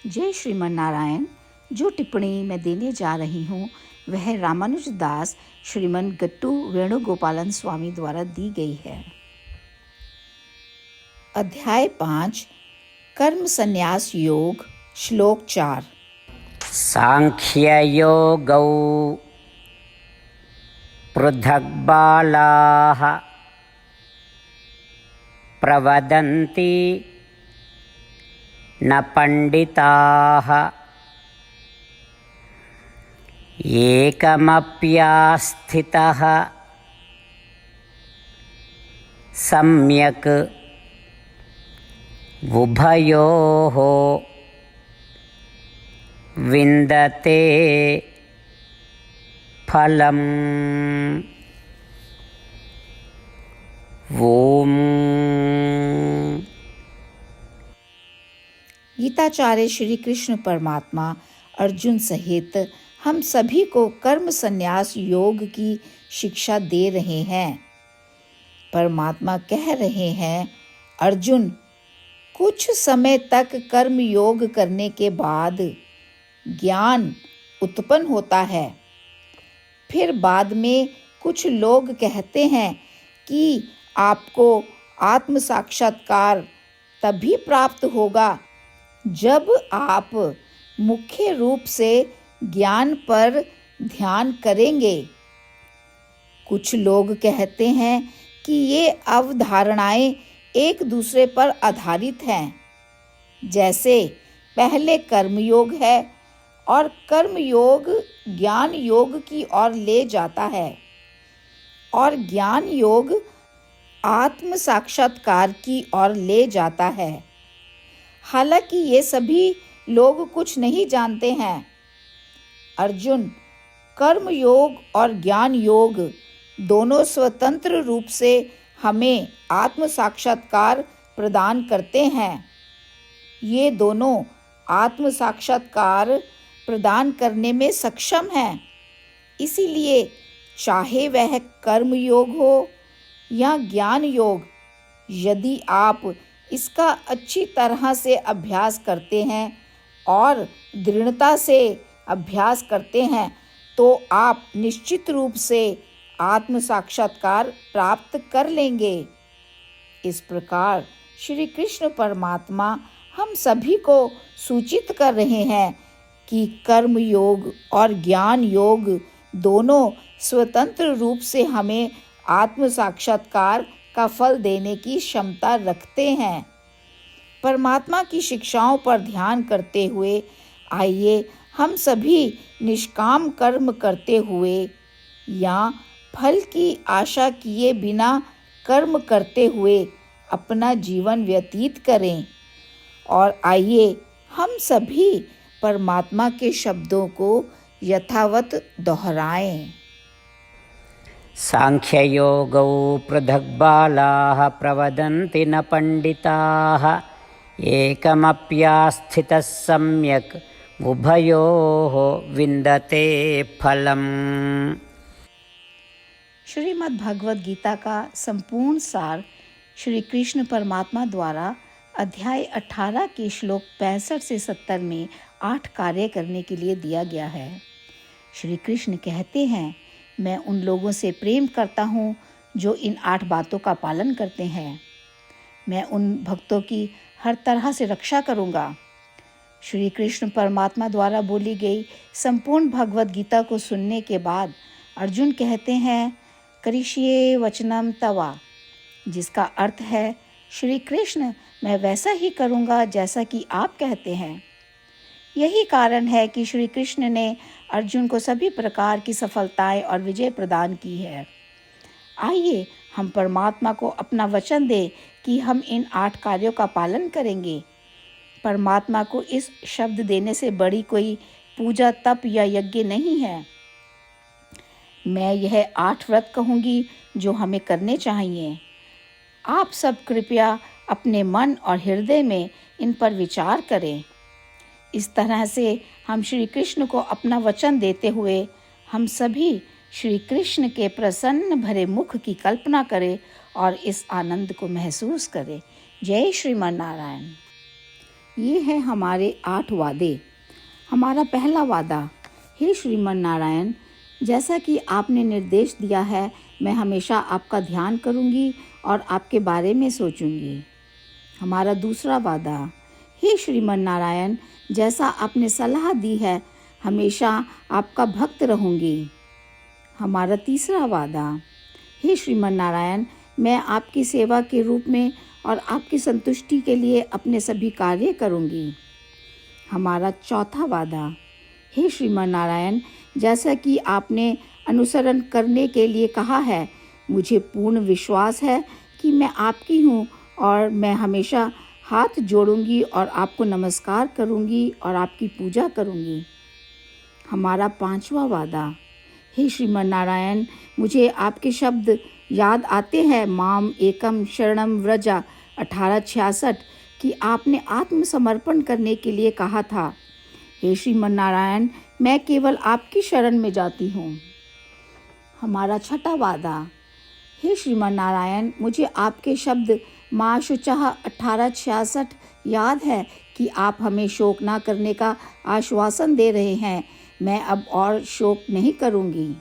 जय श्रीमन नारायण। जो टिप्पणी मैं देने जा रही हूँ वह रामानुज दास श्रीमन गट्टू वेणुगोपालन स्वामी द्वारा दी गई है। अध्याय 5 कर्म संन्यास योग, श्लोक 4। सांख्ययोगौ पृथग्बालाः प्रवदन्ति न पंडिताः एकमप्यास्थितः सम्यक् उभयोः विन्दते फलम्। ओम। गीताचार्य श्री कृष्ण परमात्मा अर्जुन सहित हम सभी को कर्म संन्यास योग की शिक्षा दे रहे हैं। परमात्मा कह रहे हैं, अर्जुन, कुछ समय तक कर्म योग करने के बाद ज्ञान उत्पन्न होता है। फिर बाद में कुछ लोग कहते हैं कि आपको आत्म साक्षात्कार तभी प्राप्त होगा जब आप मुख्य रूप से ज्ञान पर ध्यान करेंगे। कुछ लोग कहते हैं कि ये अवधारणाएं एक दूसरे पर आधारित हैं। जैसे पहले कर्मयोग है और कर्मयोग ज्ञान योग की ओर ले जाता है और ज्ञान योग आत्म साक्षात्कार की ओर ले जाता है। हालांकि ये सभी लोग कुछ नहीं जानते हैं। अर्जुन, कर्म योग और ज्ञान योग दोनों स्वतंत्र रूप से हमें आत्म साक्षात्कार प्रदान करते हैं। ये दोनों आत्म साक्षात्कार प्रदान करने में सक्षम हैं। इसीलिए चाहे वह कर्म योग हो या ज्ञान योग, यदि आप इसका अच्छी तरह से अभ्यास करते हैं और दृढ़ता से अभ्यास करते हैं तो आप निश्चित रूप से आत्म साक्षात्कार प्राप्त कर लेंगे। इस प्रकार श्री कृष्ण परमात्मा हम सभी को सूचित कर रहे हैं कि कर्म योग और ज्ञान योग दोनों स्वतंत्र रूप से हमें आत्म साक्षात्कार का फल देने की क्षमता रखते हैं। परमात्मा की शिक्षाओं पर ध्यान करते हुए आइए हम सभी निष्काम कर्म करते हुए या फल की आशा किए बिना कर्म करते हुए अपना जीवन व्यतीत करें। और आइए हम सभी परमात्मा के शब्दों को यथावत दोहराएं। सांख्ययोगौ पृथग्बालाः प्रवदन्ति न पंडिताः एकमप्यास्थितः सम्यक् उभयोः विन्दते फलम्। श्रीमद् भगवद गीता का संपूर्ण सार श्री कृष्ण परमात्मा द्वारा अध्याय 18 के श्लोक 65 से 70 में 8 कार्य करने के लिए दिया गया है। श्री कृष्ण कहते हैं, मैं उन लोगों से प्रेम करता हूँ जो इन 8 बातों का पालन करते हैं। मैं उन भक्तों की हर तरह से रक्षा करूँगा। श्री कृष्ण परमात्मा द्वारा बोली गई संपूर्ण भगवद गीता को सुनने के बाद अर्जुन कहते हैं, करिष्ये वचनम तवा, जिसका अर्थ है, श्री कृष्ण, मैं वैसा ही करूँगा जैसा कि आप कहते हैं। यही कारण है कि श्री कृष्ण ने अर्जुन को सभी प्रकार की सफलताएं और विजय प्रदान की है। आइए हम परमात्मा को अपना वचन दें कि हम इन 8 कार्यों का पालन करेंगे। परमात्मा को इस शब्द देने से बड़ी कोई पूजा, तप या यज्ञ नहीं है। मैं यह 8 व्रत कहूँगी जो हमें करने चाहिए। आप सब कृपया अपने मन और हृदय में इन पर विचार करें। इस तरह से हम श्री कृष्ण को अपना वचन देते हुए हम सभी श्री कृष्ण के प्रसन्न भरे मुख की कल्पना करें और इस आनंद को महसूस करें। जय श्रीमन नारायण। ये है हमारे 8 वादे। हमारा पहला वादा, हे श्रीमन नारायण, जैसा कि आपने निर्देश दिया है, मैं हमेशा आपका ध्यान करूंगी और आपके बारे में सोचूंगी। हमारा दूसरा वादा, हे श्रीमन नारायण, जैसा आपने सलाह दी है, हमेशा आपका भक्त रहूंगी। हमारा तीसरा वादा, हे श्रीमन नारायण, मैं आपकी सेवा के रूप में और आपकी संतुष्टि के लिए अपने सभी कार्य करूंगी। हमारा चौथा वादा, हे श्रीमन नारायण, जैसा कि आपने अनुसरण करने के लिए कहा है, मुझे पूर्ण विश्वास है कि मैं आपकी हूँ और मैं हमेशा हाथ जोड़ूंगी और आपको नमस्कार करूंगी और आपकी पूजा करूंगी। हमारा पांचवा वादा, हे श्रीमन नारायण, मुझे आपके शब्द याद आते हैं, माम एकम शरणम व्रजा 1866, कि आपने आत्मसमर्पण करने के लिए कहा था। हे श्रीमन नारायण, मैं केवल आपकी शरण में जाती हूँ। हमारा छठा वादा, हे श्रीमन नारायण, मुझे आपके शब्द माँ शुचः 1866 याद है कि आप हमें शोक ना करने का आश्वासन दे रहे हैं। मैं अब और शोक नहीं करूँगी।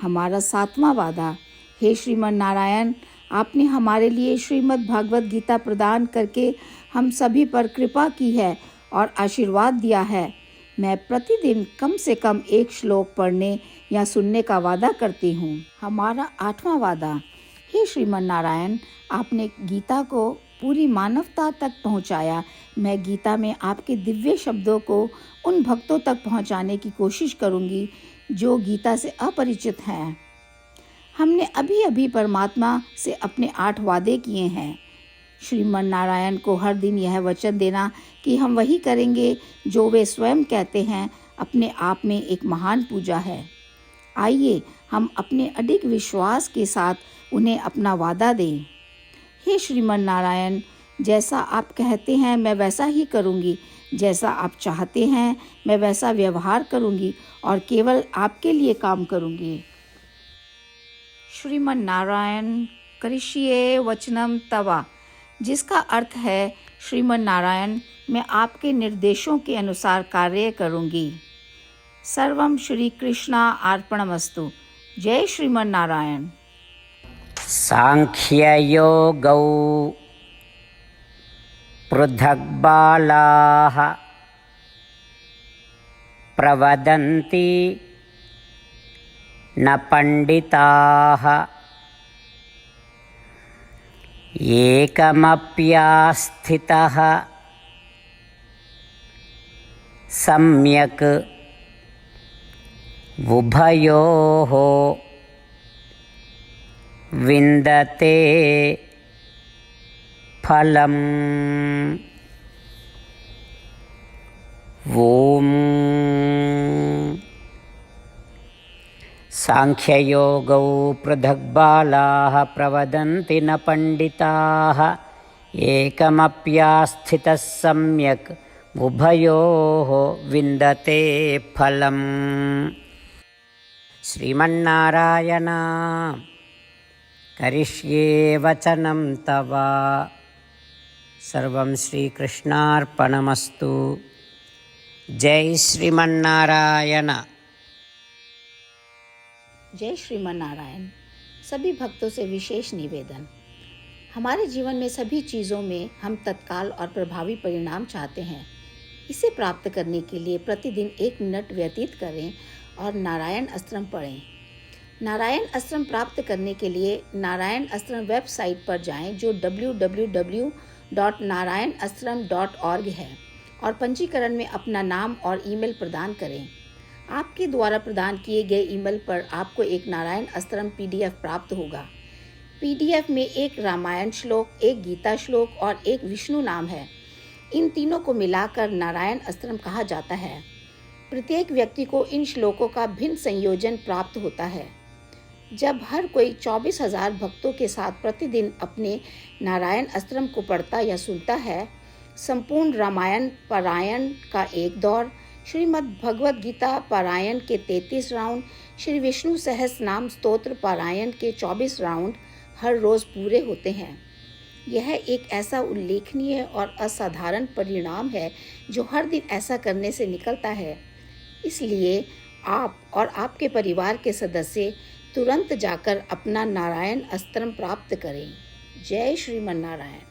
हमारा सातवां वादा, हे श्रीमन नारायण, आपने हमारे लिए श्रीमद् भागवत गीता प्रदान करके हम सभी पर कृपा की है और आशीर्वाद दिया है। मैं प्रतिदिन कम से कम एक श्लोक पढ़ने या सुनने का वादा करती हूँ। हमारा आठवां वादा, हे श्रीमन नारायण, आपने गीता को पूरी मानवता तक पहुँचाया। मैं गीता में आपके दिव्य शब्दों को उन भक्तों तक पहुँचाने की कोशिश करूँगी जो गीता से अपरिचित हैं। हमने अभी अभी परमात्मा से अपने 8 वादे किए हैं। श्रीमन नारायण को हर दिन यह वचन देना कि हम वही करेंगे जो वे स्वयं कहते हैं, अपने आप में एक महान पूजा है। आइए हम अपने अडिग विश्वास के साथ उन्हें अपना वादा दें। हे श्रीमन नारायण, जैसा आप कहते हैं मैं वैसा ही करूँगी, जैसा आप चाहते हैं मैं वैसा व्यवहार करूँगी और केवल आपके लिए काम करूँगी। श्रीमन नारायण करिष्ये वचनम तवा, जिसका अर्थ है, श्रीमन नारायण, मैं आपके निर्देशों के अनुसार कार्य करूँगी। सर्वम श्री कृष्णा अर्पणमस्तु। जय श्रीमन नारायण। सांख्ययोगौ पृथग्बालाः प्रवदन्ति न पंडिताः। एकमप्यास्थितः सम्यक् उभयोः विन्दते फलम्। ॐ सांख्ययोगौ पृथग्बालाः प्रवदन्ति न पंडिताः। एकमप्यास्थितः सम्यक् उभयोः विन्दते फलम्। श्रीमन्नारायण करिष्ये वचनं तव। सर्वं श्रीकृष्णार्पणमस्तु। जय श्रीमन्नारायण। जय श्रीमन नारायण। सभी भक्तों से विशेष निवेदन, हमारे जीवन में सभी चीज़ों में हम तत्काल और प्रभावी परिणाम चाहते हैं। इसे प्राप्त करने के लिए प्रतिदिन 1 मिनट व्यतीत करें और नारायण अस्त्रम पढ़ें। नारायण अस्त्रम प्राप्त करने के लिए नारायण अस्त्रम वेबसाइट पर जाएं, जो www.narayanastram.org है, और पंजीकरण में अपना नाम और ईमेल प्रदान करें। आपके द्वारा प्रदान किए गए ईमेल पर आपको एक नारायण अस्त्रम PDF प्राप्त होगा। PDF में 1 रामायण श्लोक, 1 गीता श्लोक और 1 विष्णु नाम है। इन तीनों को मिलाकर नारायण अस्त्रम कहा जाता है। प्रत्येक व्यक्ति को इन श्लोकों का भिन्न संयोजन प्राप्त होता है। जब हर कोई 24,000 भक्तों के साथ प्रतिदिन अपने नारायण अस्त्रम को पढ़ता या सुनता है, संपूर्ण रामायण पारायण का 1 दौर, श्रीमद् भगवद गीता पारायण के 33 राउंड, श्री विष्णु सहस्त्र नाम स्तोत्र पारायण के 24 राउंड हर रोज़ पूरे होते हैं। यह एक ऐसा उल्लेखनीय और असाधारण परिणाम है जो हर दिन ऐसा करने से निकलता है। इसलिए आप और आपके परिवार के सदस्य तुरंत जाकर अपना नारायण अस्त्रम प्राप्त करें। जय श्रीमन नारायण।